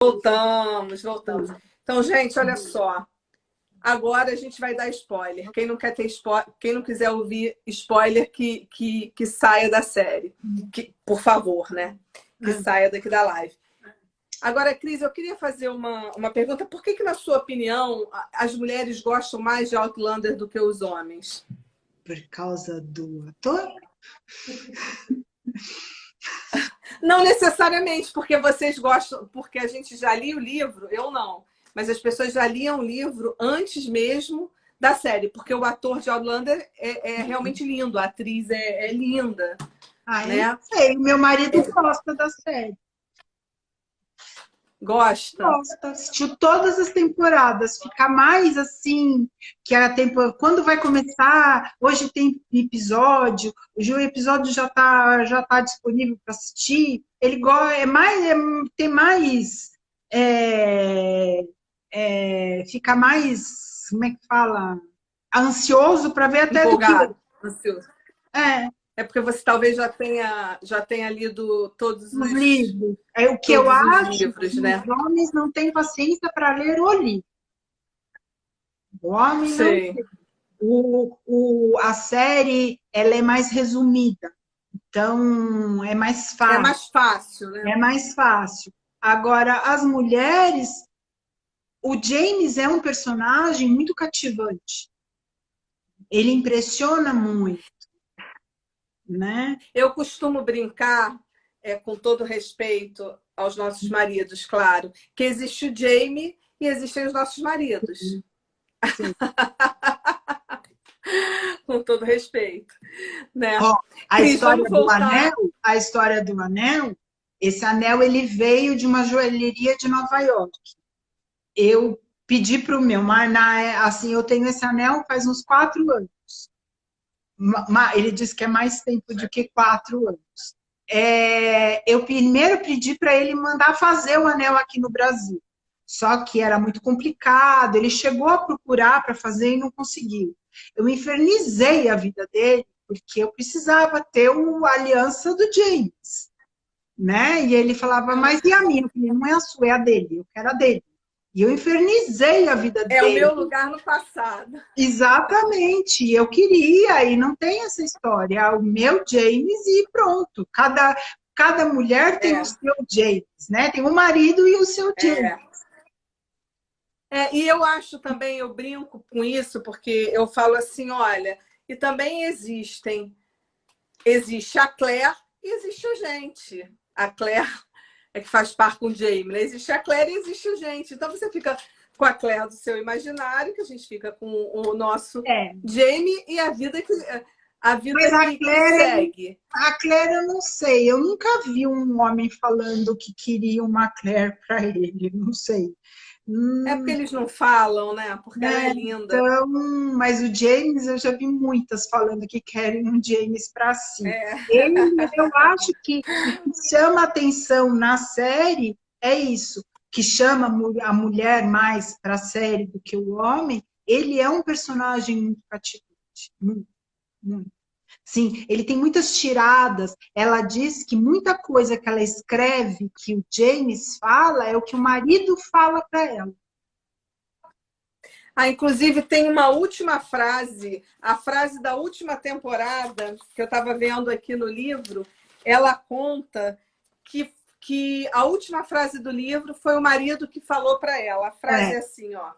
Voltamos, voltamos. Então, gente, olha só. Agora a gente vai dar spoiler. Quem não quer ter spoiler, quem não quiser ouvir spoiler, que saia da série. Por favor, né? Que saia daqui da live. Agora, Cris, eu queria fazer uma pergunta. Por que, na sua opinião, as mulheres gostam mais de Outlander do que os homens? Por causa do ator? Não necessariamente, porque vocês gostam, porque a gente já lia o livro, eu não. Mas as pessoas já liam o livro antes mesmo da série, porque o ator de Outlander é realmente lindo, a atriz é linda. Né? Eu não sei, meu marido gosta da série. Gosta? Gosta, assistiu todas as temporadas, fica mais assim, que a quando vai começar, hoje tem episódio, hoje o episódio já tá disponível para assistir, ele gosta, tem mais, fica mais, como é que fala? Ansioso para ver até empolgado, ansioso. É. É porque você talvez já tenha lido todos os livros. É o que eu acho livros, que né? os homens não têm paciência para ler o livro. O homem Sim. não. A série ela é mais resumida. Então, é mais fácil. É mais fácil, né? É mais fácil. Agora, as mulheres, o James é um personagem muito cativante. Ele impressiona muito. Né? Eu costumo brincar, com todo respeito aos nossos maridos, claro, que existe o Jamie e existem os nossos maridos. Sim. Com todo respeito. Né? A história do anel, esse anel ele veio de uma joalheria de Nova York. Eu pedi para o meu, mas assim, eu tenho esse anel faz uns 4 anos. Ele disse que é mais tempo do que 4 anos. Eu primeiro pedi para ele mandar fazer o anel aqui no Brasil. Só que era muito complicado. Ele chegou a procurar para fazer e não conseguiu. Eu infernizei a vida dele porque eu precisava ter a aliança do James. Né? E ele falava, mas e a minha? Eu falei, não é a sua, é a dele. Eu quero a dele. E eu infernizei a vida dele. É o meu lugar no passado. Exatamente. Eu queria, e não tem essa história. É o meu James e pronto. Cada mulher tem o seu James, né? Tem o marido e o seu James. E eu acho também, eu brinco com isso, porque eu falo assim, olha, e também existe a Claire e existe o gente. A Claire é que faz par com o Jamie, né? Existe a Claire e existe o gente. Então você fica com a Claire do seu imaginário, que a gente fica com o nosso Jamie e a vida que segue. A Claire eu não sei, eu nunca vi um homem falando que queria uma Claire para ele, não sei. É porque eles não falam, né? Porque ela é linda. Então, mas o James, eu já vi muitas falando que querem um James para si. Eu acho que chama atenção na série é isso, que chama a mulher mais para a série do que o homem. Ele é um personagem muito cativante, muito, muito. Sim, ele tem muitas tiradas. Ela diz que muita coisa que ela escreve, que o James fala, é o que o marido fala para ela. Inclusive, tem uma última frase, a frase da última temporada, que eu estava vendo aqui no livro, ela conta que a última frase do livro foi o marido que falou para ela. A frase é assim, ó.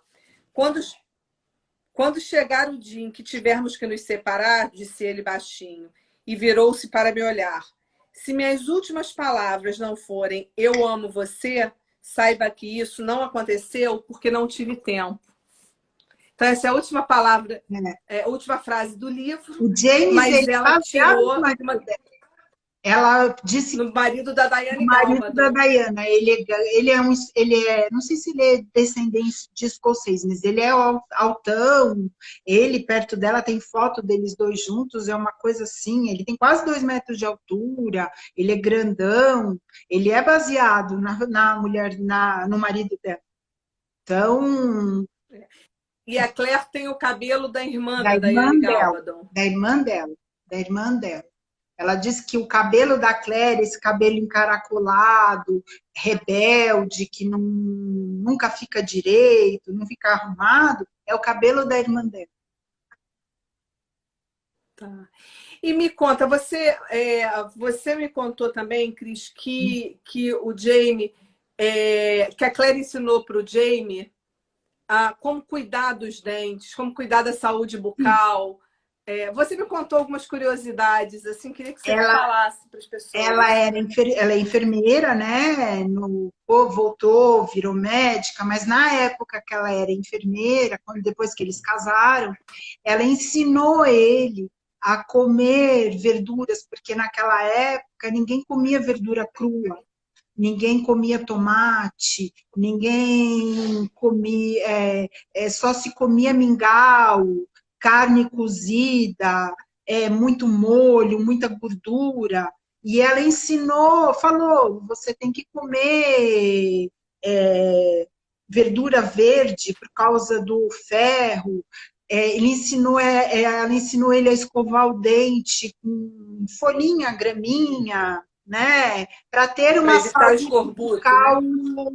Quando chegar o dia em que tivermos que nos separar, disse ele baixinho, e virou-se para me olhar. Se minhas últimas palavras não forem eu amo você, saiba que isso não aconteceu porque não tive tempo. Então, essa é a última palavra, a última frase do livro. O James, mas ela tirou ela disse no marido da Diane. O marido da Diana, não sei se ele é descendente de escocês, mas ele é altão, ele perto dela tem foto deles dois juntos, é uma coisa assim, ele tem quase 2 metros de altura, ele é grandão, ele é baseado na mulher, no marido dela. Então... E a Claire tem o cabelo da irmã da Diane Gabaldon. Da irmã dela. Ela diz que o cabelo da Claire, esse cabelo encaracolado, rebelde, que nunca fica direito, não fica arrumado, é o cabelo da irmã dela. Tá. E me conta, você me contou também, Cris, que o Jamie, que a Claire ensinou para o Jamie como cuidar dos dentes, como cuidar da saúde bucal. Você me contou algumas curiosidades, assim, queria que você falasse para as pessoas. Ela é enfermeira, né? Voltou, virou médica, mas na época que ela era enfermeira, depois que eles casaram, ela ensinou ele a comer verduras, porque naquela época ninguém comia verdura crua, ninguém comia tomate, ninguém comia, só se comia mingau, carne cozida, muito molho, muita gordura. E ela ensinou, falou, você tem que comer verdura verde por causa do ferro. Ela ensinou ele a escovar o dente com folhinha, graminha, né? Para ter uma saúde bucal, né,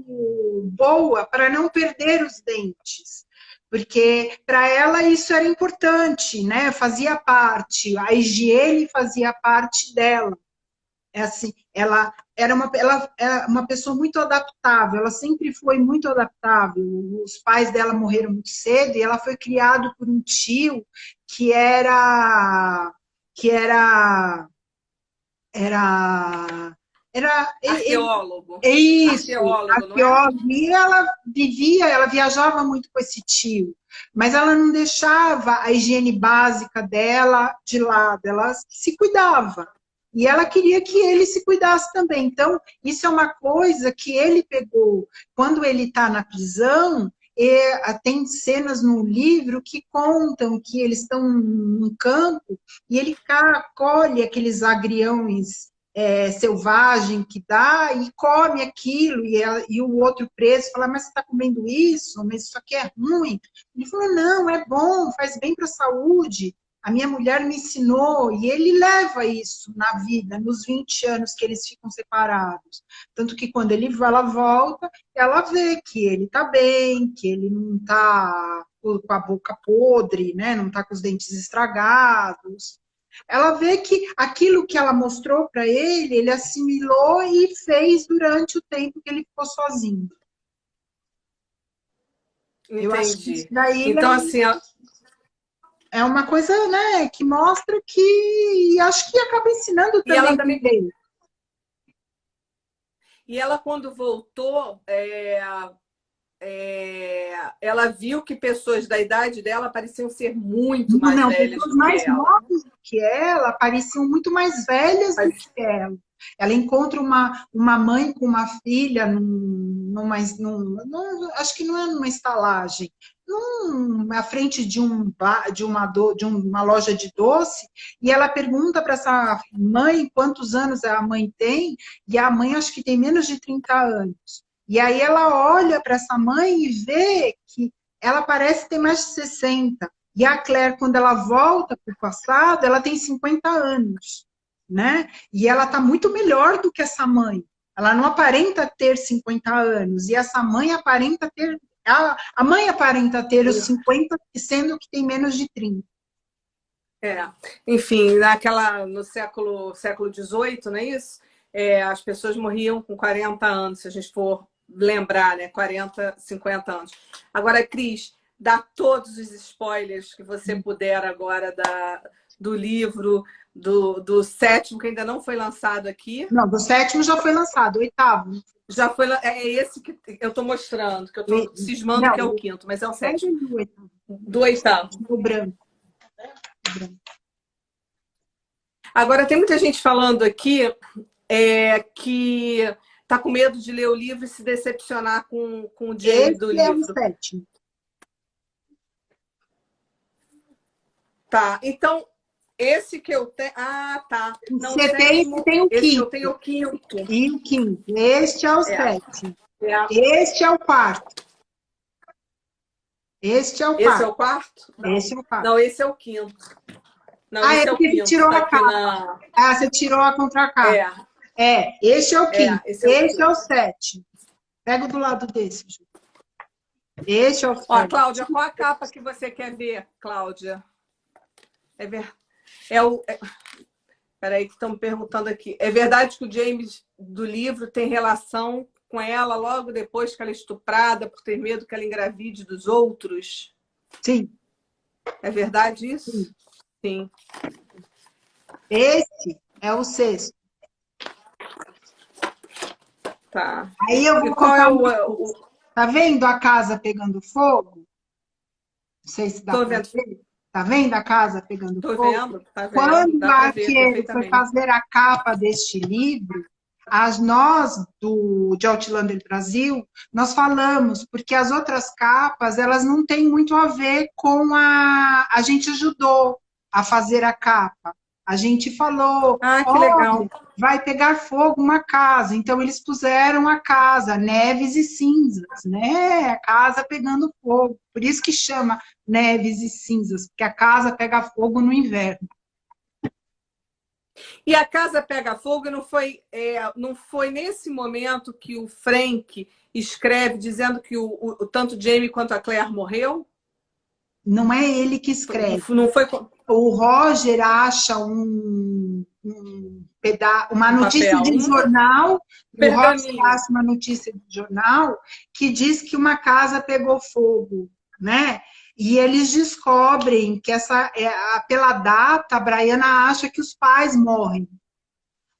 boa, para não perder os dentes. Porque para ela isso era importante, né? Fazia parte, a higiene fazia parte dela. Assim, ela era uma pessoa muito adaptável, ela sempre foi muito adaptável. Os pais dela morreram muito cedo e ela foi criada por um tio que era arqueólogo. Isso, arqueólogo. E ela viajava muito com esse tio, mas ela não deixava a higiene básica dela de lado, ela se cuidava. E ela queria que ele se cuidasse também. Então, isso é uma coisa que ele pegou. Quando ele está na prisão, tem cenas no livro que contam que eles estão num campo e ele colhe aqueles agriões selvagem que dá e come aquilo, e o outro preso fala, mas você está comendo isso? Mas isso aqui é ruim. Ele falou, não, é bom, faz bem para a saúde. A minha mulher me ensinou, e ele leva isso na vida, nos 20 anos que eles ficam separados. Tanto que quando ela volta, ela vê que ele está bem, que ele não está com a boca podre, né? Não está com os dentes estragados. Ela vê que aquilo que ela mostrou para ele assimilou e fez durante o tempo que ele ficou sozinho. Entendi. Eu acho que isso daí então, assim, é uma coisa, né, que mostra que acho que acaba ensinando também. E ela também. E ela, quando voltou, ela viu que pessoas da idade dela pareciam ser muito mais velhas do que ela. Mais novas do que ela, pareciam muito mais velhas do que ela. Ela encontra uma mãe com uma filha acho que não é numa estalagem, à frente de uma loja de doce, e ela pergunta para essa mãe quantos anos a mãe tem, e a mãe acho que tem menos de 30 anos. E aí ela olha para essa mãe e vê que ela parece ter mais de 60. E a Claire, quando ela volta para o passado, ela tem 50 anos, né? E ela está muito melhor do que essa mãe. Ela não aparenta ter 50 anos. E essa mãe aparenta ter... A mãe aparenta ter os 50, sendo que tem menos de 30. Enfim, no século XVIII, não é isso? As pessoas morriam com 40 anos, se a gente for lembrar, né? 40, 50 anos. Agora, Cris, dá todos os spoilers que você puder agora do livro, do sétimo, que ainda não foi lançado aqui. Não, do sétimo já foi lançado, o oitavo. Já foi, esse que eu estou mostrando, que eu estou cismando que é o quinto, mas é o sétimo. Do oitavo. O branco. Agora, tem muita gente falando aqui que está com medo de ler o livro e se decepcionar com o Jamie do livro. Esse é o sétimo. Tá, então, esse que eu tenho... Ah, tá. Não, você tem o quinto. Esse eu tenho o quinto. E o quinto. Este é o sétimo. Este é o quarto. Este é o quarto. Esse é o quarto? Não. Esse é o quarto. Não, esse é o quinto. Não, Ah, é esse é o porque ele quinto, tirou está a aqui capa. Ah, você tirou a contracapa. É, Esse é o quinto. esse é o Esse é o quinto. 7. Pega do lado desse, Ju. Esse é o Ó, 7. Cláudia, qual a capa que você quer ver, Cláudia? É ver... É o... Peraí, que estão me perguntando aqui. É verdade que o James do livro tem relação com ela logo depois que ela é estuprada por ter medo que ela engravide dos outros? Sim. É verdade isso? Sim. Sim. Esse é o 6. Tá. Aí eu E vou qual é contar o... uma coisa. Tá vendo a casa pegando fogo? Não sei se dá Tô para vendo, ver. Tá vendo a casa pegando tô fogo? vendo, tá vendo. Quando Dá o para ver arqueiro foi perfeitamente. fazer a capa deste livro, nós de Outlander Brasil, nós falamos, porque as outras capas, elas não têm muito a ver com a gente ajudou a fazer a capa. A gente falou, Ah, que olha, legal. vai pegar fogo uma casa. Então, eles puseram a casa, neves e cinzas, né? A casa pegando fogo. Por isso que chama neves e cinzas, porque a casa pega fogo no inverno. E a casa pega fogo e não foi nesse momento que o Frank escreve dizendo que tanto Jamie quanto a Claire morreu? Não é ele que escreve. Não foi O Roger acha uma um notícia papel, de um jornal, o Roger pergaminho. acha uma notícia de jornal que diz que uma casa pegou fogo, né? E eles descobrem que pela data, a Brianna acha que os pais morrem.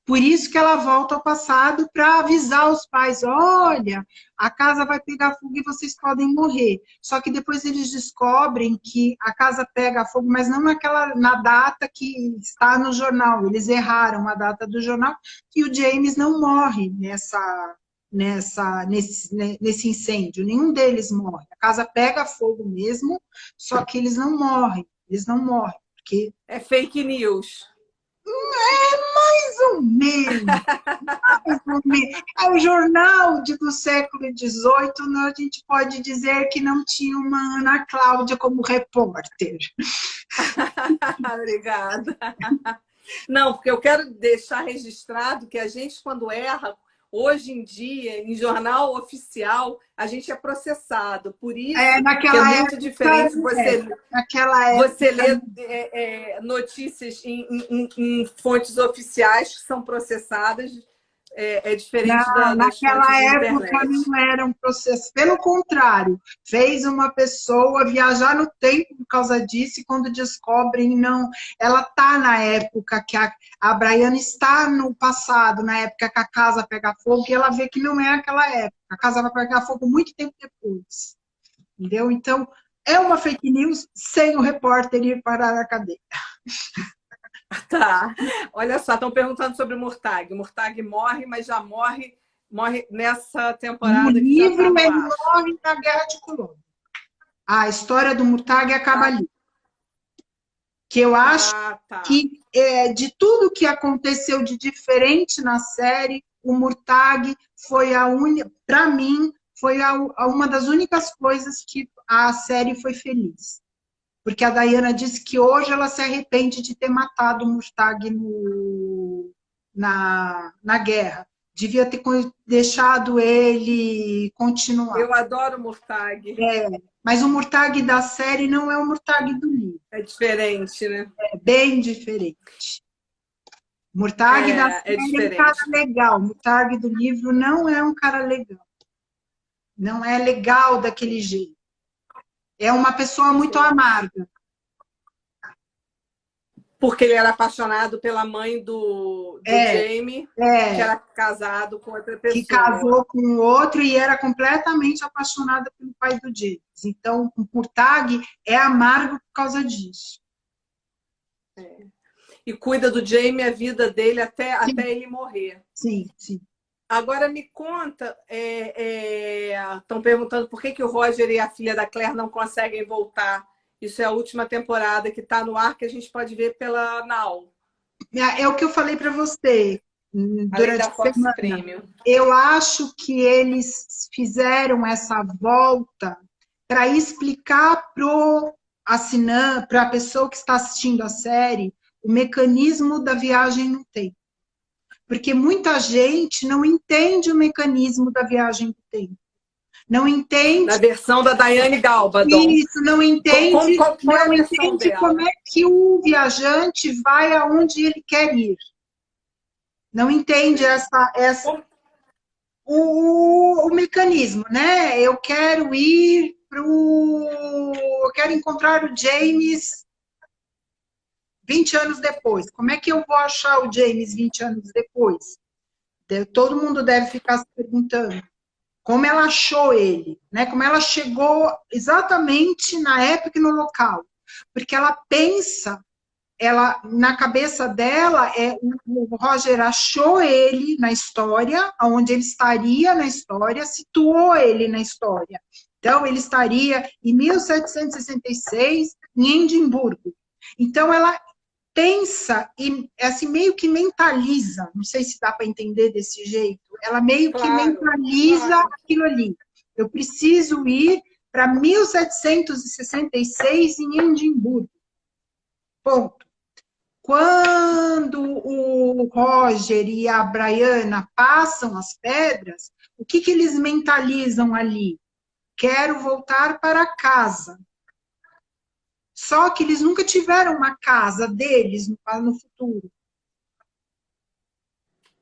Por isso que ela volta ao passado para avisar os pais, olha, a casa vai pegar fogo e vocês podem morrer. Só que depois eles descobrem que a casa pega fogo, mas não na data que está no jornal. Eles erraram a data do jornal e o James não morre nesse incêndio. Nenhum deles morre. A casa pega fogo mesmo, só que eles não morrem. Eles não morrem, porque É fake news. mais ou menos. É o jornal do século XVIII, a gente pode dizer que não tinha uma Ana Cláudia como repórter. Obrigada. Não, porque eu quero deixar registrado que a gente, quando erra, hoje em dia, em jornal oficial, a gente é processado. Por isso que é muito diferente você ler notícias em fontes oficiais que são processadas. É diferente das fontes Naquela de época internet. não era um processo. Pelo contrário, fez uma pessoa viajar no tempo por causa disso, e quando descobrem, não. Ela está na época que a Brianna está no passado, na época que a casa pega fogo, e ela vê que não é aquela época. A casa vai pegar fogo muito tempo depois. Entendeu? Então, é uma fake news sem o repórter ir parar a cadeia. Tá. Olha só, estão perguntando sobre o Murtag. O Murtag morre, mas já morre nessa temporada. No que já livro, tá ele no ar. morre na Guerra de Colômbia. A história do Murtag acaba ali. Que eu acho que de tudo que aconteceu de diferente na série, o Murtag foi para mim, foi uma das únicas coisas que a série foi feliz. Porque a Diana disse que hoje ela se arrepende de ter matado o Murtag na guerra. Devia ter deixado ele continuar. Eu adoro o Murtag. Mas o Murtag da série não é o Murtag do livro. É diferente, né? É bem diferente. O Murtag da série é um cara legal. O Murtag do livro não é um cara legal. Não é legal daquele jeito. É uma pessoa muito amarga. Porque ele era apaixonado pela mãe do Jamie, que era casado com outra pessoa. Que casou com outro e era completamente apaixonada pelo pai do James. Então, o Murtag é amargo por causa disso. E cuida do Jamie a vida dele até ele morrer. Sim, sim. Agora me conta, estão perguntando por que o Roger e a filha da Claire não conseguem voltar. Isso é a última temporada que está no ar, que a gente pode ver pela Now. É o que eu falei para você durante a semana. Premium. Eu acho que eles fizeram essa volta para explicar para a pessoa que está assistindo a série o mecanismo da viagem no tempo. Porque muita gente não entende o mecanismo da viagem no tempo. Não entende. Na versão da Diane Gabaldon. Isso, não entende, qual é a não versão entende dela? como é que o viajante vai aonde ele quer ir. Não entende o mecanismo, né? Eu quero ir eu quero encontrar o James 20 anos depois. Como é que eu vou achar o James 20 anos depois? Todo mundo deve ficar se perguntando. Como ela achou ele, né? Como ela chegou exatamente na época e no local. Porque ela pensa, na cabeça dela, o Roger achou ele na história, onde ele estaria na história, situou ele na história. Então, ele estaria em 1766, em Edimburgo. Então, ela pensa e assim meio que mentaliza, não sei se dá para entender desse jeito, ela meio que mentaliza aquilo ali. Eu preciso ir para 1766 em Edimburgo. Ponto. Quando o Roger e a Brianna passam as pedras, o que eles mentalizam ali? Quero voltar para casa. Só que eles nunca tiveram uma casa deles no futuro.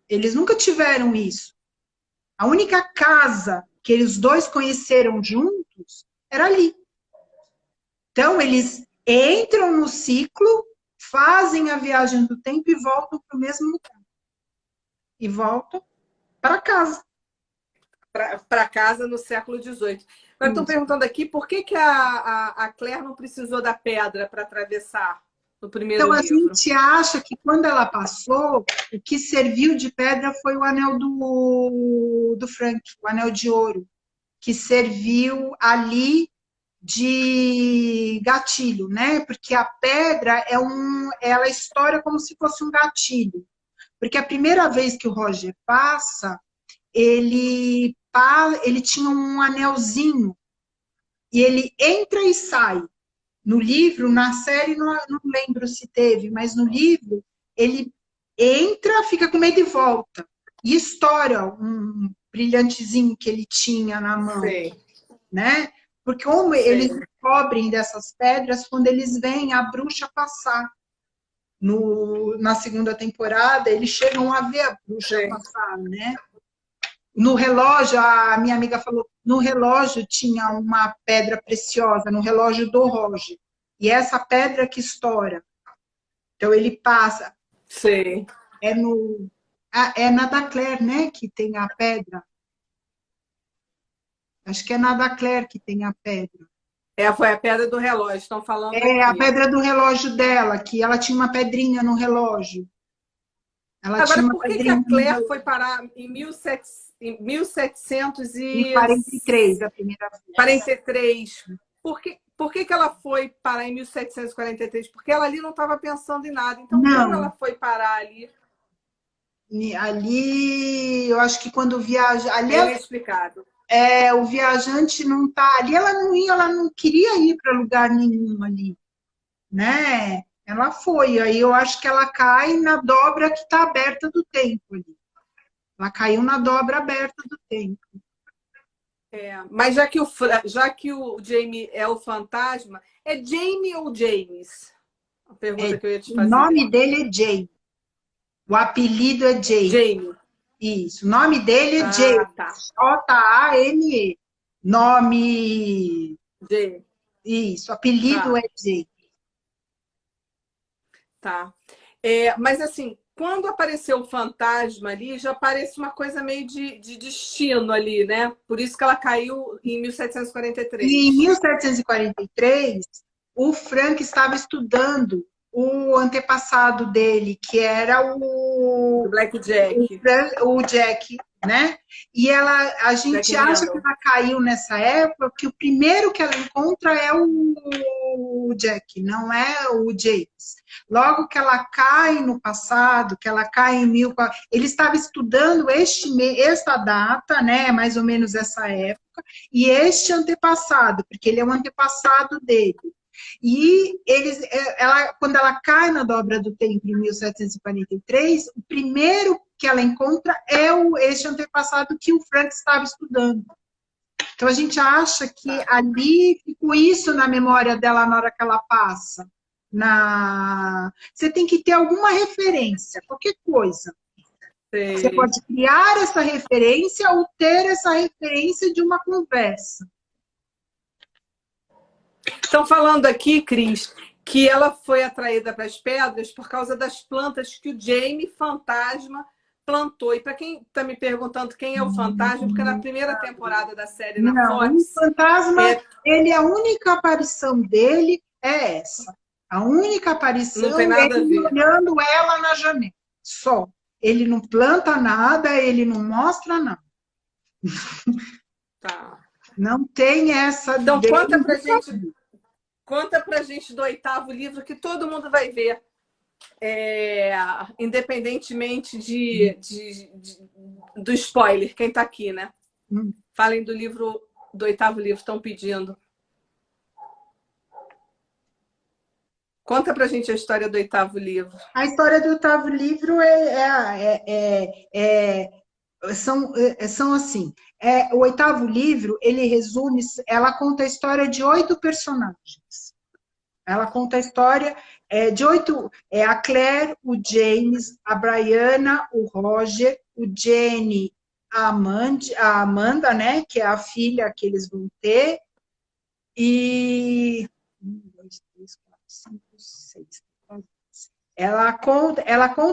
Eles nunca tiveram isso. A única casa que eles dois conheceram juntos era ali. Então, eles entram no ciclo, fazem a viagem do tempo e voltam para o mesmo lugar. E voltam para casa. Para casa no século XVIII. Agora estão perguntando aqui por que a Claire não precisou da pedra para atravessar no primeiro livro. Então, a gente acha que quando ela passou, o que serviu de pedra foi o anel do Frank, o anel de ouro, que serviu ali de gatilho, né? Porque a pedra ela estoura como se fosse um gatilho. Porque a primeira vez que o Roger passa, ele tinha um anelzinho e ele entra e sai. No livro, na série, não lembro se teve, mas no livro, ele entra, fica com medo e volta. E estoura um brilhantezinho que ele tinha na mão. Sim. Né? Porque como eles descobrem dessas pedras quando eles veem a bruxa passar. Na segunda temporada, eles chegam a ver a bruxa passar, né? No relógio, a minha amiga falou, no relógio tinha uma pedra preciosa, no relógio do Roger. E essa pedra que estoura. Então, ele passa. Sim. É na da Claire, né, que tem a pedra. Acho que é na da Claire que tem a pedra. Foi a pedra do relógio, estão falando aqui. A pedra do relógio dela, que ela tinha uma pedrinha no relógio. Agora, por que a Claire foi parar em 1743, a primeira vez? 43. Por que ela foi parar em 1743? Porque ela ali não estava pensando em nada. Então, como ela foi parar ali? Ali, eu acho que quando viaja... Ali é explicado. O viajante não está ali, ela não queria ir para lugar nenhum ali, né? Ela foi, aí eu acho que ela cai na dobra que está aberta do tempo ali. Ela caiu na dobra aberta do tempo. Mas já que o Jamie é o fantasma, é Jamie ou James? A pergunta que eu ia te fazer. O nome dele é Jamie. O apelido é Jamie. Jamie. Isso. O nome dele é Jamie. Tá. J-A-M-E. Nome... Jamie. Isso. Apelido é Jamie. Tá. Mas assim, quando apareceu o fantasma ali, já parece uma coisa meio de destino ali, né? Por isso que ela caiu em 1743. E em 1743, o Frank estava estudando o antepassado dele, que era o Black Jack. O Jack, né? E a gente Jack acha Randall. que ela caiu nessa época, porque o primeiro que ela encontra é o Jack, não é o James. Logo que ela cai no passado, que ela cai em ele estava estudando esta data, né? Mais ou menos essa época, e este antepassado, porque ele é o antepassado dele. E quando ela cai na dobra do tempo em 1743, o primeiro que ela encontra é este antepassado que o Frank estava estudando. Então, a gente acha que ali ficou isso na memória dela na hora que ela passa. Você tem que ter alguma referência, qualquer coisa. Sei. Você pode criar essa referência ou ter essa referência de uma conversa. Estão falando aqui, Cris, que ela foi atraída para as pedras por causa das plantas que o Jaime Fantasma plantou. E para quem está me perguntando quem é o Fantasma, porque na primeira temporada da série na Fox... O Fantasma, a única aparição dele é essa. A única aparição não tem nada é ele olhando ela na janela. Só. Ele não planta nada, ele não mostra nada. Tá. Não tem essa... Então, conta pra gente do 8º livro, que todo mundo vai ver. Independentemente do spoiler, quem está aqui, né? Falem do 8º livro, estão pedindo. Conta pra gente a história do 8º livro. A história do 8º livro são assim. O 8º livro, ele resume, ela conta a história de 8 personagens. Ela conta a história de 8, a Claire, o James, a Brianna, o Roger, o Jenny, a Amanda, né, que é a filha que eles vão ter, e 1, 2, 3, 4, 5, 6. Ela conta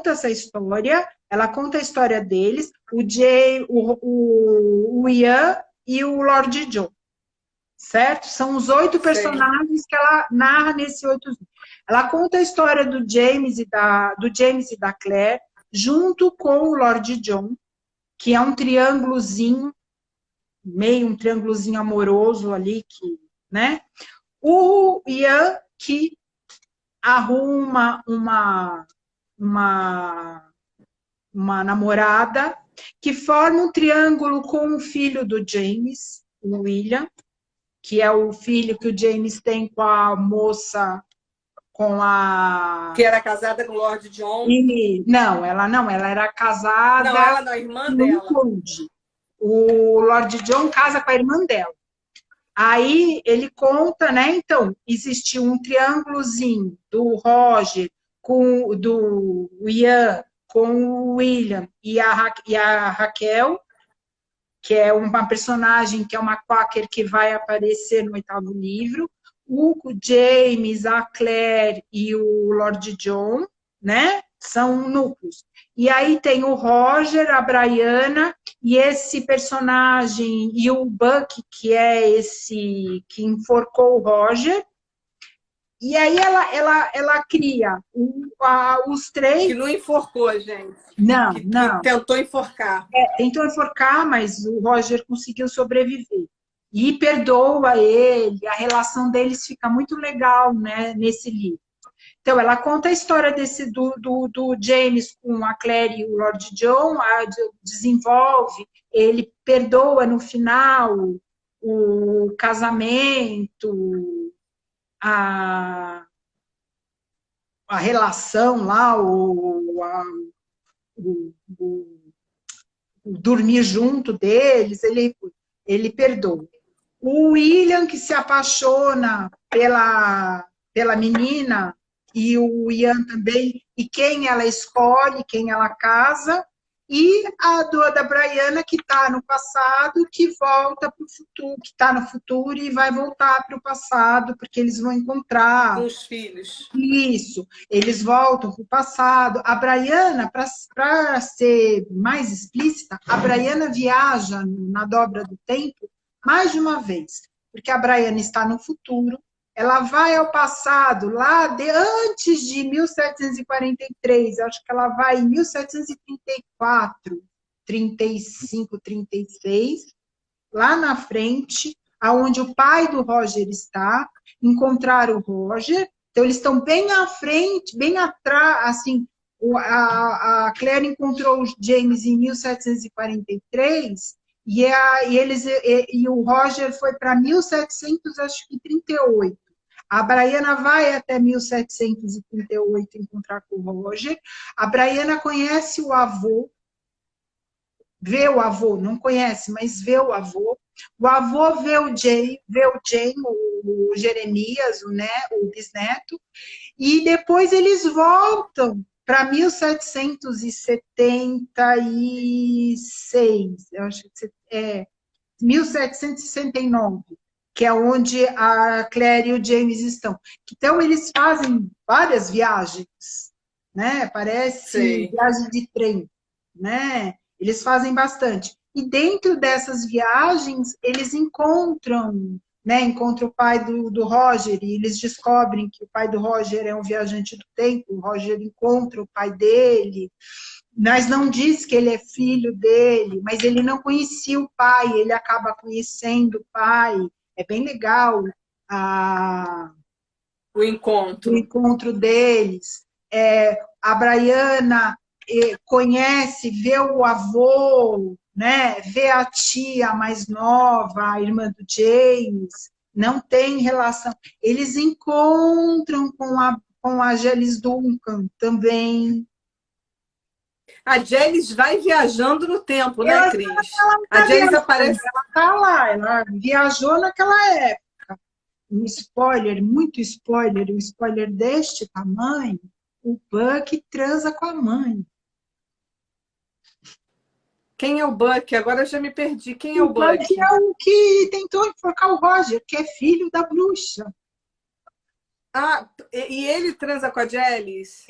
essa história, ela conta a história deles, o Ian e o Lord John. Certo? São os 8 personagens que ela narra nesse 8 livros. Ela conta a história do James e da Claire, junto com o Lord John, que é um triângulozinho, meio um triângulozinho amoroso ali, né? O Ian, que arruma uma namorada, que forma um triângulo com o filho do James, o William, que é o filho que o James tem com a moça, que era casada com o Lord John. Ela era casada... Não, ela não, a irmã dela. O Lord John casa com a irmã dela. Aí ele conta, né? Então, existiu um triângulozinho do Roger, do Ian, com o William e a Raquel, que é uma personagem, que é uma quaker que vai aparecer no 8º livro, o James, a Claire e o Lord John, né? São núcleos. E aí tem o Roger, a Brianna, e esse personagem, e o Buck, que é esse que enforcou o Roger. E aí ela cria os 3... Que não enforcou, gente. Não. Que tentou enforcar. Tentou enforcar, mas o Roger conseguiu sobreviver. E perdoa ele, a relação deles fica muito legal, né, nesse livro. Então, ela conta a história do James com a Claire e o Lord John, desenvolve, ele perdoa no final o casamento, a relação lá, o dormir junto deles, ele perdoa. O William, que se apaixona pela menina, e o Ian também, e quem ela escolhe, quem ela casa, e a da Brianna, que está no passado, que volta para o futuro, que está no futuro e vai voltar para o passado, porque eles vão encontrar... Com os filhos. Isso, eles voltam para o passado. A Brianna, para ser mais explícita, a Brianna viaja na dobra do tempo mais de uma vez, porque a Brianna está no futuro, ela vai ao passado, antes de 1743, acho que ela vai em 1734, 35, 36, lá na frente, aonde o pai do Roger está, encontrar o Roger. Então, eles estão bem à frente, bem atrás, assim, a Claire encontrou o James em 1743, e o Roger foi para 1738. A Braiana vai até 1738 encontrar com o Roger. A Braiana conhece o avô, vê o avô, não conhece, mas vê o avô. O avô vê o Jane, o Jeremias, o bisneto, e depois eles voltam para 1776, eu acho que é 1769, que é onde a Claire e o James estão. Então, eles fazem várias viagens, né? Parece Sei. viagem de trem, né? Eles fazem bastante. E dentro dessas viagens, eles encontram, né? Encontram o pai do Roger, e eles descobrem que o pai do Roger é um viajante do tempo. O Roger encontra o pai dele, mas não diz que ele é filho dele, mas ele não conhecia o pai, ele acaba conhecendo o pai. É bem legal O o encontro. encontro deles. A Braiana conhece, vê o avô, né? Vê a tia mais nova, a irmã do James, não tem relação. Eles encontram com a Gelis Duncan também. A Janice vai viajando no tempo, né, Ela Cris? não A está Janice viajando, aparece. ela está lá, ela viajou naquela época. Um spoiler, muito spoiler, um spoiler deste tamanho, o Buck transa com a mãe. Quem é o Buck? Agora eu já me perdi. Quem é O o Buck Buck? é o que tentou enforcar o Roger, que é filho da bruxa, Ah, e ele transa com a Janice?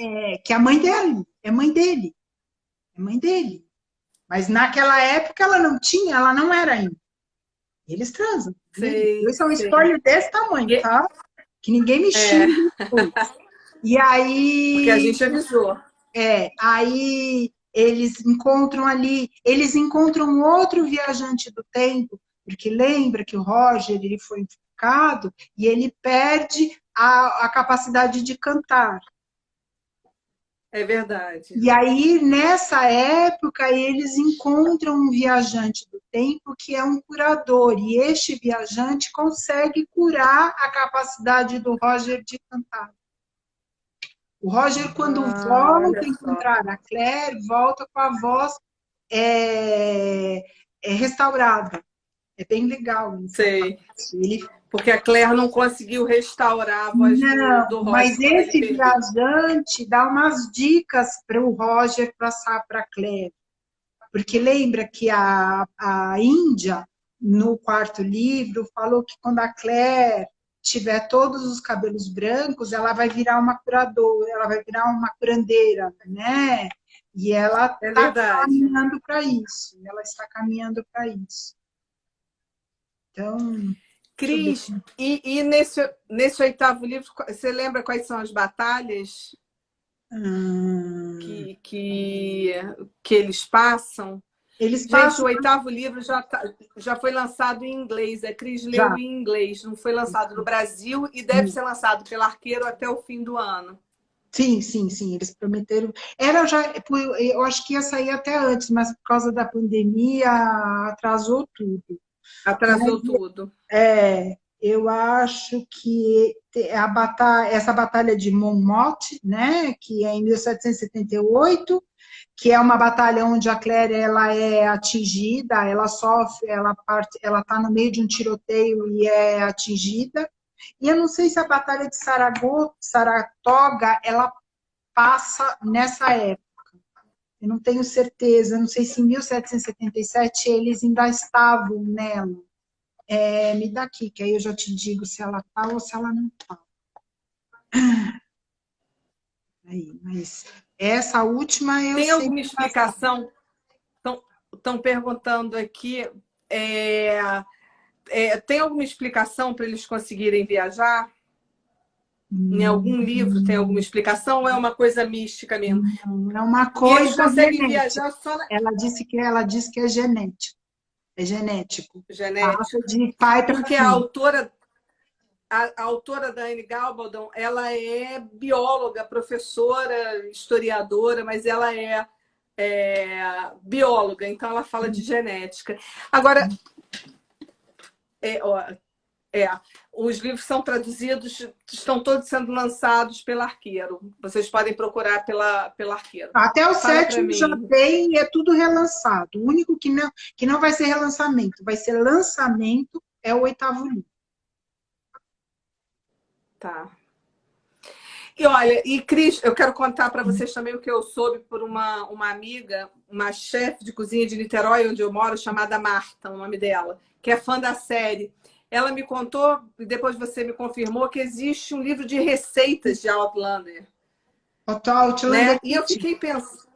que é a mãe dele, é mãe dele. Mas naquela época ela não tinha, ela não era ainda. Eles transam. Sei, Esse é um sei. spoiler desse tamanho, E- tá? Que ninguém me É, xingue depois. E porque a aí, gente avisou. aí eles encontram ali, eles encontram outro viajante do tempo, porque lembra que o Roger ele foi enforcado e ele perde a capacidade de cantar. É verdade. E aí, nessa época, eles encontram um viajante do tempo que é um curador, e este viajante consegue curar a capacidade do Roger de cantar. O Roger, quando Ah, olha volta a só. encontrar a Claire, volta com a voz é, restaurada. É bem legal essa parte. Sei. Ele, Porque a Claire não conseguiu restaurar a voz não, do mas Roger quando ele esse perdeu. viajante dá umas dicas para o Roger passar para a Claire. Porque lembra que a Índia, no quarto livro, falou que quando a Claire tiver todos os cabelos brancos, ela vai virar uma curadora, ela vai virar uma curandeira, né? E ela É está verdade. caminhando para isso. Ela está caminhando para isso. Então, deixa eu ver. Cris, e nesse oitavo livro, você lembra quais são as batalhas Hum, que eles passam? eles Gente, o passam oitavo livro já foi lançado em inglês. A Cris leu já. em inglês, não foi lançado no Brasil e deve ser lançado pelo Arqueiro até o fim do ano. Sim, sim, sim, eles prometeram. Era já, eu acho que ia sair até antes, mas por causa da pandemia atrasou tudo. Mas Atrasou tudo. eu acho que essa batalha de Monmouth, né, que é em 1778, que é uma batalha onde a Claire ela é atingida, ela sofre, ela está no meio de um tiroteio e é atingida. E eu não sei se a batalha de Saratoga ela passa nessa época. Eu não tenho certeza, não sei se em 1777 eles ainda estavam nela. Me dá aqui, que aí eu já te digo se ela está ou se ela não está. Mas essa última eu Tem sei alguma que passa. explicação? Estão perguntando aqui. Tem alguma explicação para eles conseguirem viajar? Em algum livro tem alguma explicação ou é uma coisa mística mesmo? É uma E eles coisa conseguem genética. viajar só na Ela diz que é genético. É genético. Passa genética. de pai para Porque filho. a autora da Anne Gabaldon, ela é bióloga, professora, historiadora, mas ela bióloga, então ela fala de genética. Agora, ó, É, os livros são traduzidos, estão todos sendo lançados pela Arqueiro. Vocês podem procurar pela Arqueiro. Até o Fala para sétimo já mim. tem e é tudo relançado. O único que não vai ser relançamento, vai ser lançamento, é o 8º livro. Tá. E olha, e Cris, eu quero contar para vocês também o que eu soube por uma amiga, uma chefe de cozinha de Niterói, onde eu moro, chamada Marta, o nome dela, que é fã da série. Ela me contou, e depois você me confirmou, que existe um livro de receitas de Outlander. Outlander Né? E eu fiquei pensando.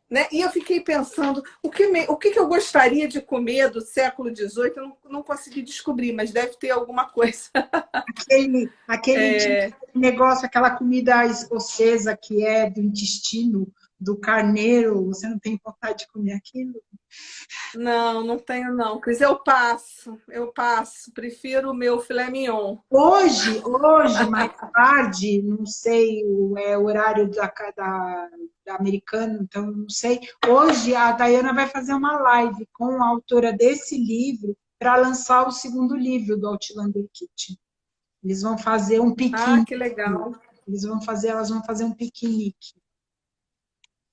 Né? E eu fiquei pensando, o que eu gostaria de comer do século XVIII, eu não consegui descobrir, mas deve ter alguma coisa. Aquele negócio, aquela comida escocesa que é do intestino do carneiro, você não tem vontade de comer aquilo? Não tenho não, Cris, eu passo, prefiro o meu filé mignon. Hoje, mais tarde, não sei o horário da americana, então não sei. Hoje a Dayana vai fazer uma live com a autora desse livro para lançar o 2º livro do Outlander Kitchen. Eles vão fazer um piquenique. Que legal. Elas vão fazer um piquenique.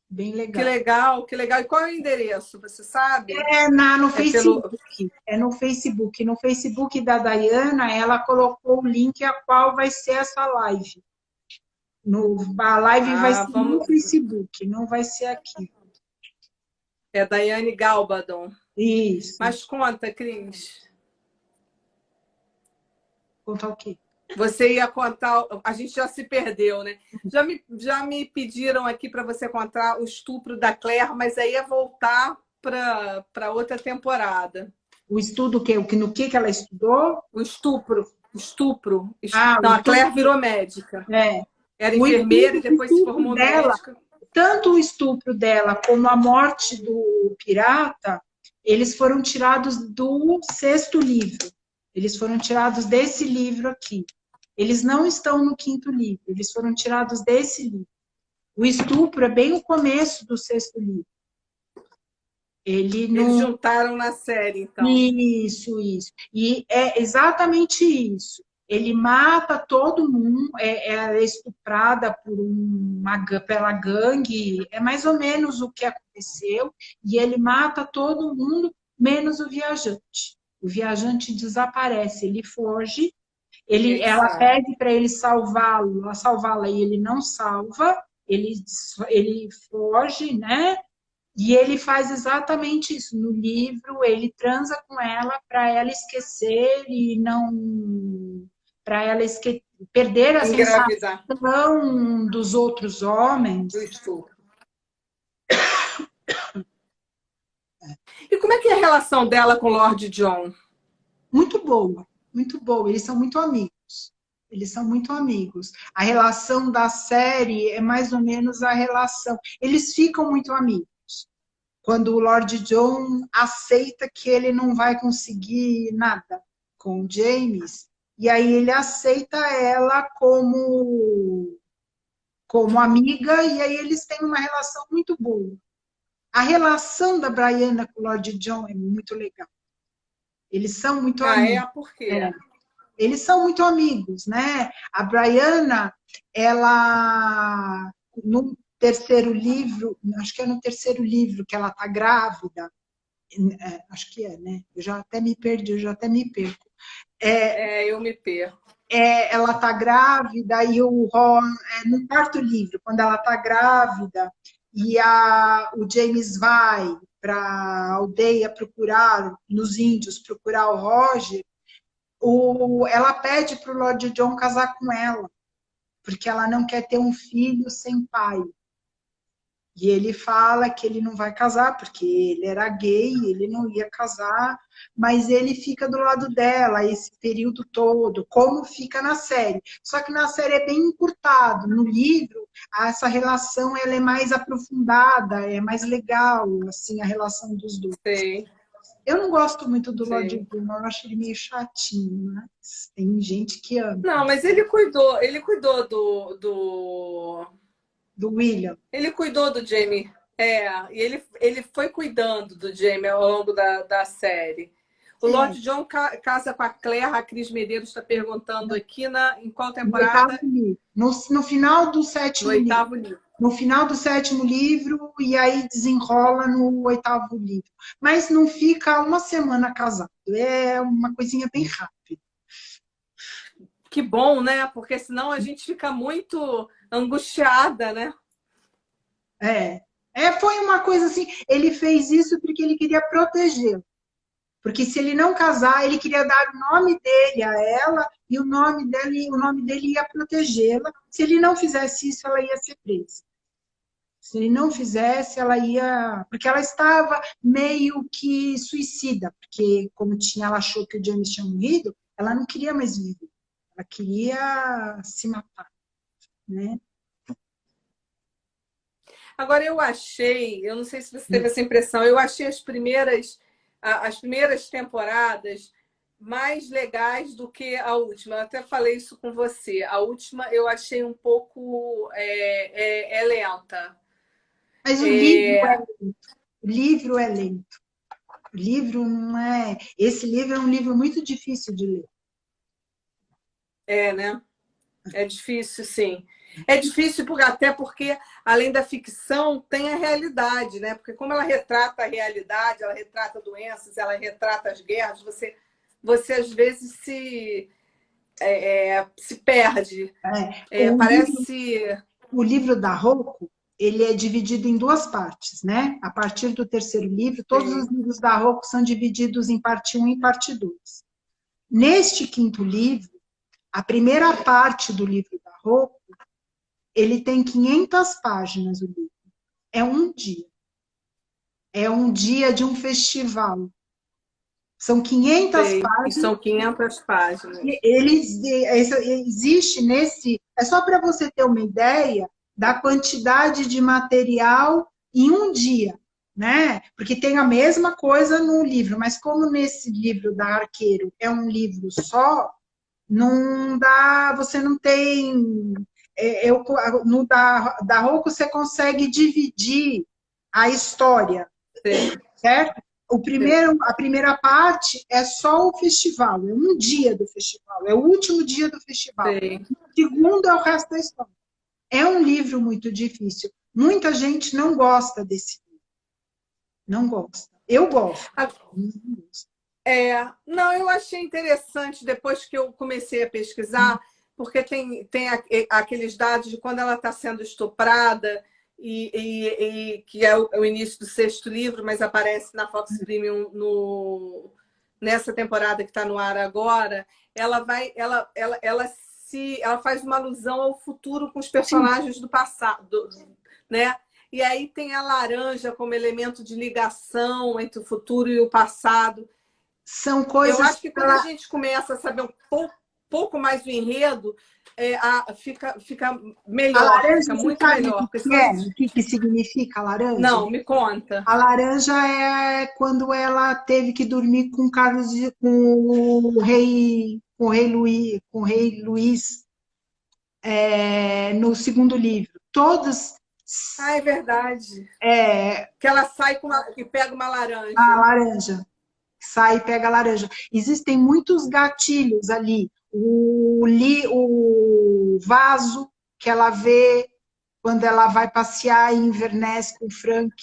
Bem legal. Que legal. E qual é o endereço, você sabe? No Facebook. No Facebook. No Facebook da Dayana, ela colocou o link a qual vai ser essa live. A live vai ser no Facebook, não vai ser aqui. É Daiane Galbadon. Isso. Mas conta, Cris. Contar o quê? Você ia contar, a gente já se perdeu, né? Já me pediram aqui para você contar o estupro da Claire, mas aí ia voltar para outra temporada. O estudo que no que ela estudou? O estupro. Não, a Claire virou médica. Era enfermeira e depois se formou médica. Tanto o estupro dela como a morte do pirata, eles foram tirados do 6º livro. Eles foram tirados desse livro aqui. Eles não estão no 5º livro, eles foram tirados desse livro. O estupro é bem o começo do 6º livro. Eles juntaram na série, então. Isso. E é exatamente isso. Ele mata todo mundo, é estuprada pela gangue, é mais ou menos o que aconteceu, e ele mata todo mundo, menos o viajante. O viajante desaparece, ele foge. Ela pede para ele salvá-la e ele não salva, ele foge, né? E ele faz exatamente isso. No livro, ele transa com ela para ela esquecer e não. Para ela perder a sensação dos outros homens. Do estupro. E como é que é a relação dela com o Lord John? Muito boa, muito boa. Eles são muito amigos. A relação da série é mais ou menos a relação. Eles ficam muito amigos. Quando o Lord John aceita que ele não vai conseguir nada com o James, e aí ele aceita ela como amiga, e aí eles têm uma relação muito boa. A relação da Brianna com o Lord John é muito legal. Eles são muito amigos. Por quê? Eles são muito amigos, né? A Brianna, ela, no 3º livro, acho que é no 3º livro que ela tá grávida, acho que é, né? Eu já até me perdi, eu já até me perco. Eu me perco. Ela tá grávida e o Ron, no 4º livro, quando ela tá grávida e o James vai para a aldeia nos índios, procurar o Roger, ela pede para o Lord John casar com ela, porque ela não quer ter um filho sem pai. E ele fala que ele não vai casar, porque ele era gay, ele não ia casar, mas ele fica do lado dela esse período todo, como fica na série. Só que na série é bem encurtado. No livro, essa relação ela é mais aprofundada, é mais legal, assim, a relação dos dois. Sim. Eu não gosto muito do Lord John, eu acho ele meio chatinho, mas tem gente que ama. Não, mas ele cuidou do William. Ele cuidou do Jamie. E ele foi cuidando do Jamie ao longo da série. O Lord John casa com a Claire, a Cris Medeiros está perguntando aqui em qual No oitavo temporada? livro. No final do No sétimo livro. oitavo livro. No final do sétimo livro, e aí desenrola no oitavo livro. Mas não fica uma semana casado. É uma coisinha bem rápida. Que bom, né? Porque senão a gente fica muito angustiada, né? Foi uma coisa assim, ele fez isso porque ele queria protegê-lo. Porque se ele não casar, ele queria dar o nome dele a ela e o nome dele ia protegê-la. Se ele não fizesse isso, ela ia ser presa. Se ele não fizesse, ela ia... Porque ela estava meio que suicida, porque como ela achou que o James tinha morrido, ela não queria mais viver. Ela queria se matar, né? Agora, eu não sei se você teve essa impressão, eu achei as primeiras temporadas mais legais do que a última. Eu até falei isso com você. A última eu achei um pouco lenta. Mas o livro é lento. O livro é lento. O livro não é... Esse livro é um livro muito difícil de ler. Né? É difícil, sim. É difícil até porque, além da ficção, tem a realidade, né? Porque como ela retrata a realidade, ela retrata doenças, ela retrata as guerras, você às vezes se perde. O livro da Rocco, ele é dividido em duas partes, né? A partir do terceiro livro, todos os livros da Rocco são divididos em parte 1 e parte 2. Neste quinto livro, a primeira parte do livro da Rocco, ele tem 500 páginas, o livro. É um dia. É um dia de um festival. São 500 páginas. E são 500 páginas. Existe nesse... É só para você ter uma ideia da quantidade de material em um dia, né? Porque tem a mesma coisa no livro, mas como nesse livro da Arqueiro é um livro só, não dá... Você não tem... No da Rocco você consegue dividir a história, certo? A primeira parte é só o festival, é um dia do festival, é o último dia do festival. O segundo é o resto da história. É um livro muito difícil. Muita gente não gosta desse livro. Não gosta. Eu gosto. Não, eu achei interessante depois que eu comecei a pesquisar, porque tem aqueles dados de quando ela está sendo estuprada, e que é o início do sexto livro, mas aparece na Fox Premium nessa temporada que está no ar agora. Ela faz uma alusão ao futuro com os personagens do passado, né? E aí tem a laranja como elemento de ligação entre o futuro e o passado. São coisas... Eu acho que quando a gente começa a saber um pouco mais do enredo, fica melhor, a laranja, fica muito melhor. O que significa a laranja? Não, me conta. A laranja é quando ela teve que dormir com o rei Luís no segundo livro. Todos... é verdade. Que ela sai e pega uma laranja. A laranja. Sai e pega a laranja. Existem muitos gatilhos ali. O vaso que ela vê quando ela vai passear em Inverness com o Frank,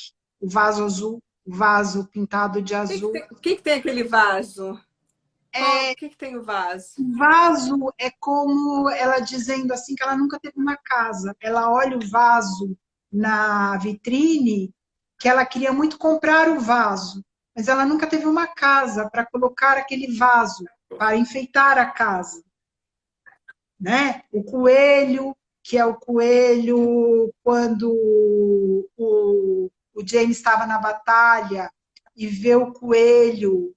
o vaso azul, o vaso pintado de azul. O que tem aquele vaso? O que tem o vaso? O vaso é como ela dizendo assim que ela nunca teve uma casa. Ela olha o vaso na vitrine, que ela queria muito comprar o vaso, mas ela nunca teve uma casa para colocar aquele vaso, para enfeitar a casa. Né? O coelho, que é o coelho quando o James estava na batalha e vê o coelho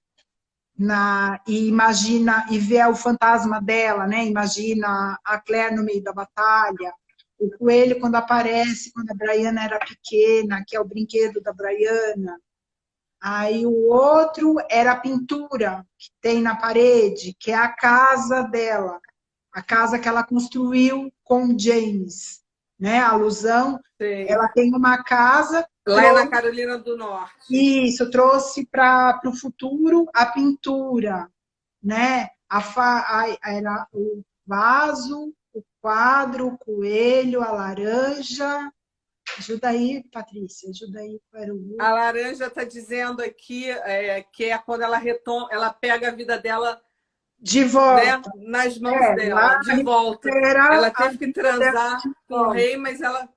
e imagina, e vê o fantasma dela, né? Imagina a Claire no meio da batalha. O coelho, quando aparece, quando a Brianna era pequena, que é o brinquedo da Brianna. Aí o outro era a pintura que tem na parede, que é a casa dela, a casa que ela construiu com o James, né? A alusão, ela tem uma casa Lá na Carolina do Norte. Isso, trouxe para o futuro a pintura, né? Era o vaso, o quadro, o coelho, a laranja. Ajuda aí, Patrícia, ajuda aí para o... A laranja está dizendo aqui que é quando ela retoma, ela pega a vida dela de volta, né, nas mãos dela, de volta. Ela teve que transar com o rei, mas ela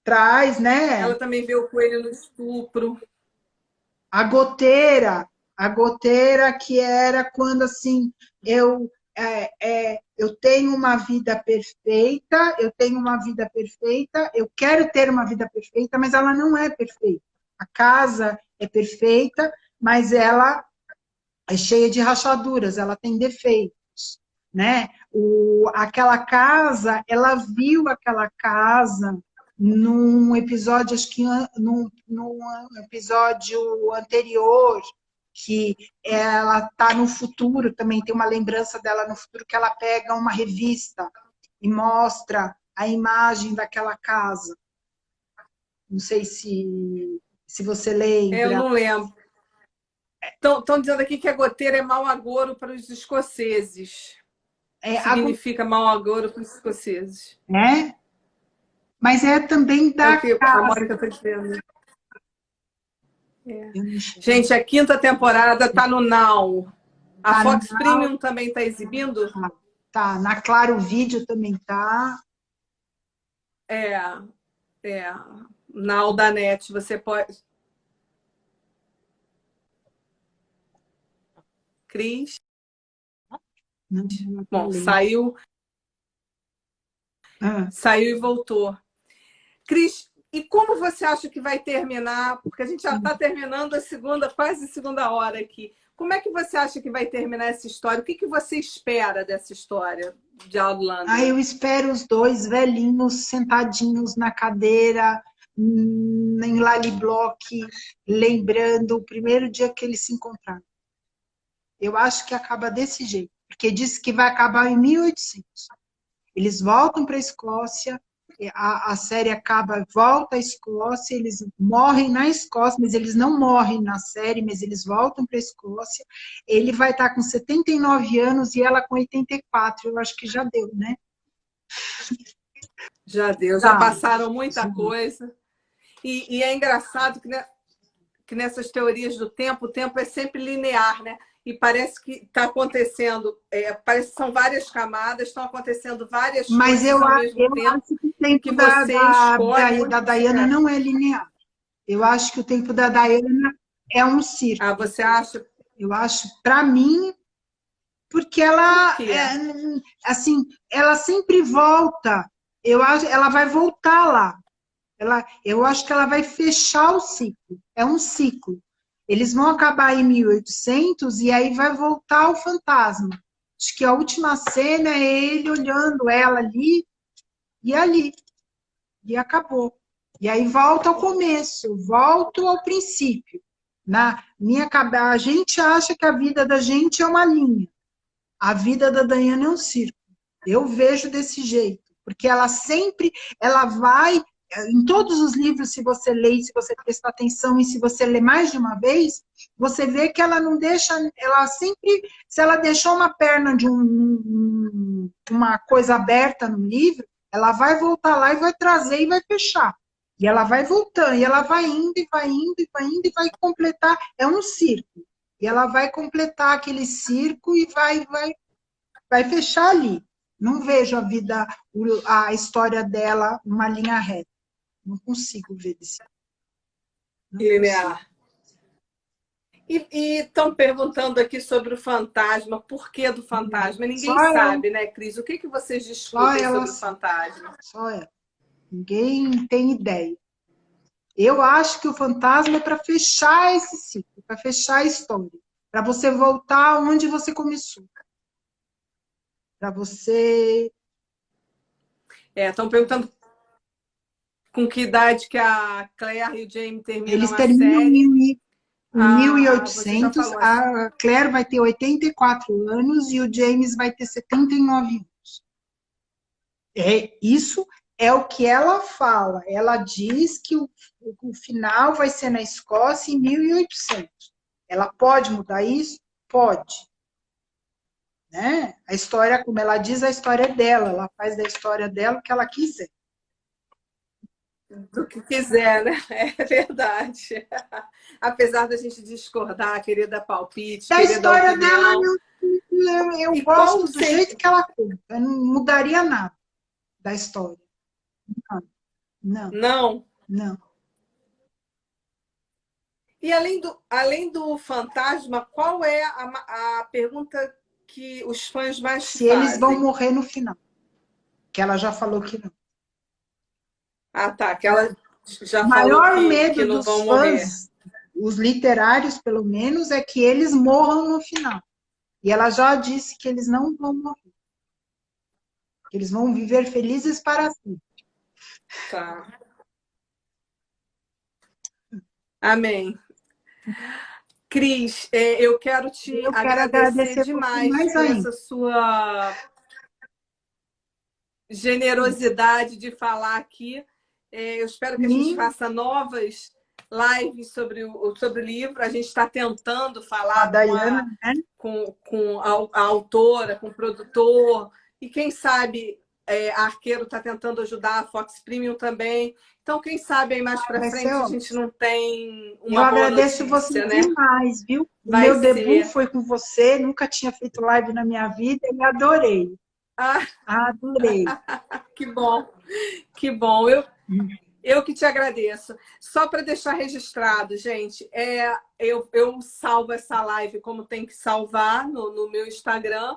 traz, né? Ela também vê o coelho no estupro. A goteira que era quando assim eu tenho uma vida perfeita, eu quero ter uma vida perfeita, mas ela não é perfeita. A casa é perfeita, mas ela é cheia de rachaduras, ela tem defeitos, né? Aquela casa, ela viu aquela casa num episódio, acho que num episódio anterior, que ela está no futuro, também tem uma lembrança dela no futuro, que ela pega uma revista e mostra a imagem daquela casa. Não sei se você lembra. Eu não lembro. Estão dizendo aqui que a goteira é mau agouro para os escoceses. Significa mau agouro para os escoceses. É? Mas é também da que casa. A Mônica está dizendo. É. Gente, a 5ª temporada está no Now. A Fox Premium também está exibindo? Tá. Na Claro Vídeo também tá. Now da NET, você pode... Cris? Não, bom, saiu. Saiu e voltou. Cris, e como você acha que vai terminar? Porque a gente já está terminando quase a segunda hora aqui. Como é que você acha que vai terminar essa história? O que você espera dessa história de Outlander? Eu espero os dois velhinhos sentadinhos na cadeira, em Lallyblock, lembrando o primeiro dia que eles se encontraram. Eu acho que acaba desse jeito, porque disse que vai acabar em 1800. Eles voltam para a Escócia, a série acaba, volta à Escócia, eles morrem na Escócia, mas eles não morrem na série, mas eles voltam para a Escócia. Ele vai estar com 79 anos e ela com 84. Eu acho que já deu, né? Já deu, já passaram muita coisa. E é engraçado que nessas teorias do tempo, o tempo é sempre linear, né? E parece que está acontecendo, parece que são várias camadas, estão acontecendo várias coisas ao mesmo tempo. Acho que o tempo da Diana não é linear. Eu acho que o tempo da Diana é um círculo. Ah, você acha? Eu acho, para mim, porque ela, assim, ela sempre volta. Eu acho, ela vai voltar lá. Eu acho que ela vai fechar o ciclo. É um ciclo. Eles vão acabar em 1800 e aí vai voltar o fantasma. Acho que a última cena é ele olhando ela ali. E acabou. E aí volta ao começo, volta ao princípio. Na minha cabeça, a gente acha que a vida da gente é uma linha. A vida da Diana é um círculo. Eu vejo desse jeito. Porque ela vai... Em todos os livros, se você lê, se você prestar atenção e se você lê mais de uma vez, você vê que ela não deixa, ela sempre, se ela deixou uma perna de uma coisa aberta no livro, ela vai voltar lá e vai trazer e vai fechar. E ela vai voltando, e ela vai indo, e vai indo, e vai indo, e vai completar, é um círculo. E ela vai completar aquele círculo e vai fechar ali. Não vejo a história dela numa linha reta. Não consigo ver desse. Linear. E estão perguntando aqui sobre o fantasma. Por que do fantasma? Ninguém sabe, né, Cris? O que vocês discutem sobre o fantasma? Só ela. Ninguém tem ideia. Eu acho que o fantasma é para fechar esse ciclo, para fechar a história. Para você voltar onde você começou. Para você... Estão perguntando com que idade que a Claire e o Jamie terminam Eles a terminam série. Em 1800, a Claire vai ter 84 anos e o James vai ter 79 anos. Isso é o que ela fala. Ela diz que o final vai ser na Escócia em 1800. Ela pode mudar isso? Pode. Né? A história, como ela diz, a história é dela. Ela faz da história dela o que ela quiser. Do que quiser, né? É verdade. Apesar da gente discordar, querer dar palpite, Da querer dar história dela, opinião. eu E qual gosto o do jeito que ela conta. Eu não mudaria nada da história. Não, não, Não. não. E além do fantasma, qual é a pergunta que os fãs mais te Se eles vão fazem? morrer no final. Que ela já falou que não. Ah, tá. Que ela O já falou maior que medo não dos vão morrer. fãs, os literários pelo menos, é que eles morram no final. E ela já disse que eles não vão morrer. Que eles vão viver felizes para sempre. Tá. Amém. Cris, eu quero te Eu quero agradecer agradecer você demais mais por ainda. essa sua generosidade de falar aqui. Eu espero que a gente Sim, faça novas lives sobre o livro. A gente está tentando a falar Dayana, né? com a autora, com o produtor, e quem sabe a Arqueiro está tentando ajudar, a Fox Premium também. Então, quem sabe aí mais para Vai ser frente a ótimo. gente não tem Eu uma boa agradeço você notícia, né? demais, viu? O Vai meu debut ser. foi com você, nunca tinha feito live na minha vida e adorei. Ah, Adorei. que bom, que bom. Eu que te agradeço. Só para deixar registrado, gente, eu salvo essa live como tem que salvar no meu Instagram,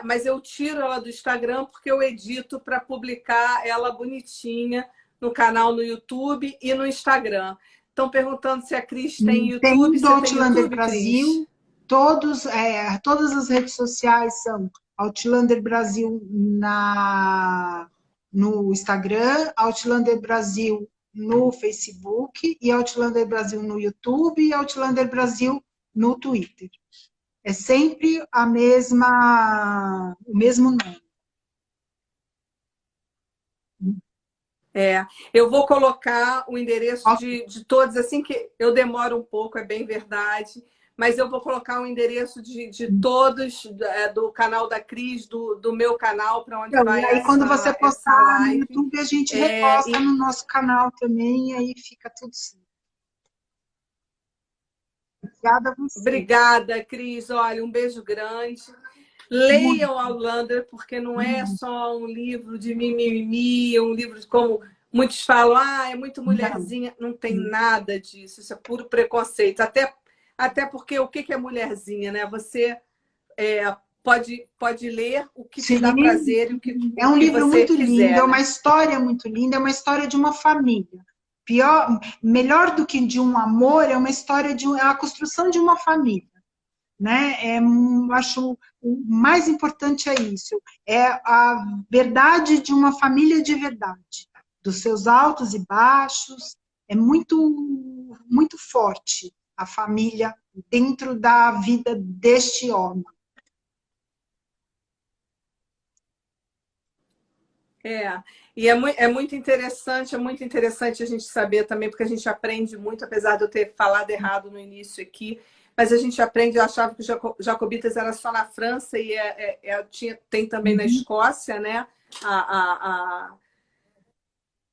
mas eu tiro ela do Instagram porque eu edito para publicar ela bonitinha no canal no YouTube e no Instagram. Estão perguntando se a Cris tem YouTube. Tem do Você tem Outlander YouTube, Cris? Brasil, todas as redes sociais são Outlander Brasil no Instagram, Outlander Brasil no Facebook, e Outlander Brasil no YouTube, e Outlander Brasil no Twitter. É sempre o mesmo nome. Eu vou colocar o endereço Ok. de todos, assim que eu demoro um pouco, é bem verdade, mas eu vou colocar o endereço de todos, do canal da Cris, do meu canal, para onde Então, e vai aí, quando você essa postar no live. YouTube, a gente É, reposta no nosso canal também, e aí fica tudo certo. Obrigada a você. Obrigada, Cris. Olha, um beijo grande. Muito. Leiam Outlander, porque não é só um livro de mimimi, um livro de como muitos falam, é muito Não. mulherzinha. Não tem nada disso, isso é puro preconceito. Até porque o que é mulherzinha, né? Você pode ler o que te dá Sim, prazer e o que, é o um que livro você muito lindo, é quiser, uma né? história muito linda, é uma história de uma família. Melhor do que de um amor, é uma história é a construção de uma família, né? Acho o mais importante é isso, é a verdade de uma família de verdade, dos seus altos e baixos, é muito forte a família dentro da vida deste homem. É muito interessante a gente saber também, porque a gente aprende muito, apesar de eu ter falado errado no início aqui, mas a gente aprende, eu achava que os jacobitas era só na França e tem também na Escócia, né? A, a,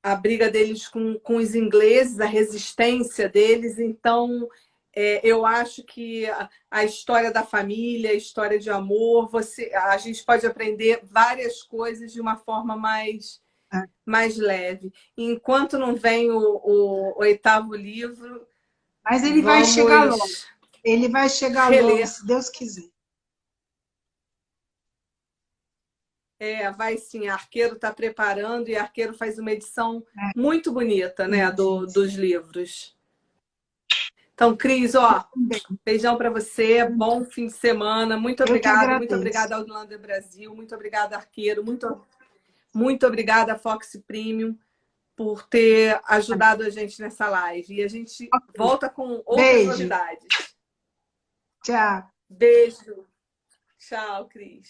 a briga deles com os ingleses, a resistência deles. Então, eu acho que a história da família, a história de amor, a gente pode aprender várias coisas de uma forma mais leve. Enquanto não vem o oitavo livro, Mas ele vai chegar logo. vamos Ele vai chegar logo, reler. se Deus quiser. Vai sim, Arqueiro está preparando e Arqueiro faz uma edição muito bonita, né, dos livros. Então, Cris, beijão para você, bom fim de semana, muito Eu que muito agradeço. obrigada ao Outlander Brasil, muito obrigada, Arqueiro, muito obrigada, Fox Premium, por ter ajudado a gente nessa live. E a gente volta com outras Beijo. novidades. Tchau. Beijo. Tchau, Cris.